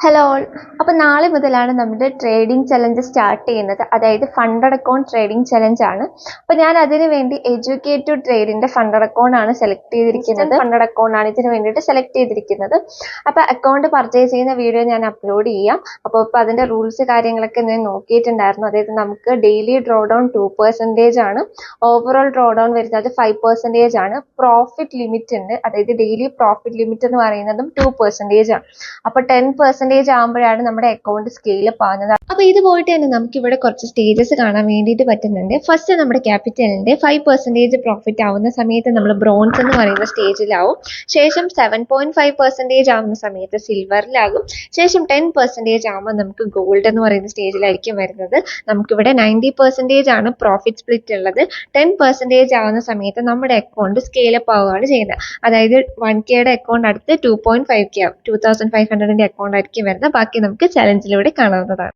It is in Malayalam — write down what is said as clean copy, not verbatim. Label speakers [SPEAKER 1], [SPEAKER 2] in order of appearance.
[SPEAKER 1] Hello all. അപ്പോൾ നാളെ മുതലാണ് നമ്മുടെ ട്രേഡിംഗ് ചലഞ്ച് സ്റ്റാർട്ട് ചെയ്യുന്നത്. അതായത് ഫണ്ടഡ് അക്കൗണ്ട് ട്രേഡിംഗ് ചലഞ്ച് ആണ്. അപ്പോൾ ഞാൻ അതിന് വേണ്ടി എഡ്യൂക്കേറ്റഡ് ട്രേഡിന്റെ ഫണ്ടഡ് അക്കൗണ്ട് ആണ് സെലക്ട് ചെയ്തിരിക്കുന്നത്. ഫണ്ടഡ് അക്കൗണ്ട് ആണ് ഇതിന് വേണ്ടിയിട്ട് സെലക്ട് ചെയ്തിരിക്കുന്നത്. അപ്പോൾ അക്കൗണ്ട് പർച്ചേസ് ചെയ്യുന്ന വീഡിയോ ഞാൻ അപ്ലോഡ് ചെയ്യാം. അപ്പോൾ അതിന്റെ റൂൾസ് കാര്യങ്ങളൊക്കെ ഞാൻ നോക്കിയിട്ടുണ്ടായിരുന്നു. അതായത് നമുക്ക് ഡെയിലി ഡ്രോ ഡൗൺ 2% ആണ്. ഓവറോൾ ഡ്രോ ഡൗൺ വരുന്നത് 5% ആണ്. പ്രോഫിറ്റ് ലിമിറ്റ് ഉണ്ട്. അതായത് ഡെയിലി പ്രോഫിറ്റ് ലിമിറ്റ് എന്ന് പറയുന്നതും 2% ആണ്. അപ്പോൾ 10% ആകുമ്പോഴാണ് നമ്മുടെ അക്കൗണ്ട് സ്കെയിൽ അപ്പ് ആവുന്നത്. അപ്പോൾ ഇത് പോയിട്ട് തന്നെ നമുക്ക് ഇവിടെ കുറച്ച് സ്റ്റേജസ് കാണാൻ വേണ്ടിയിട്ട് പറ്റുന്നുണ്ട്. ഫസ്റ്റ് നമ്മുടെ ക്യാപിറ്റലിന്റെ 5% പ്രോഫിറ്റ് ആവുന്ന സമയത്ത് നമ്മൾ ബ്രോൺസ് എന്ന് പറയുന്ന സ്റ്റേജിലാവും. ശേഷം 7.5% ആവുന്ന സമയത്ത് സിൽവറിലാകും. ശേഷം 10% ആകുമ്പോൾ നമുക്ക് ഗോൾഡ് എന്ന് പറയുന്ന സ്റ്റേജിലായിരിക്കും വരുന്നത്. നമുക്കിവിടെ 90% ആണ് പ്രോഫിറ്റ് സ്പ്ലിറ്റ് ഉള്ളത്. 10% ആവുന്ന സമയത്ത് നമ്മുടെ അക്കൗണ്ട് സ്കെയിൽ അപ്പ് ആവുകയാണ് ചെയ്യുന്നത്. അതായത് 1Kയുടെ അക്കൗണ്ട് അടുത്ത് 2.5K ആവും. 2500ന്റെ അക്കൗണ്ട് ആയിരിക്കും വരുന്നത്. ബാക്കി നമുക്ക് ചലഞ്ചിലൂടെ കാണാവുന്നതാണ്.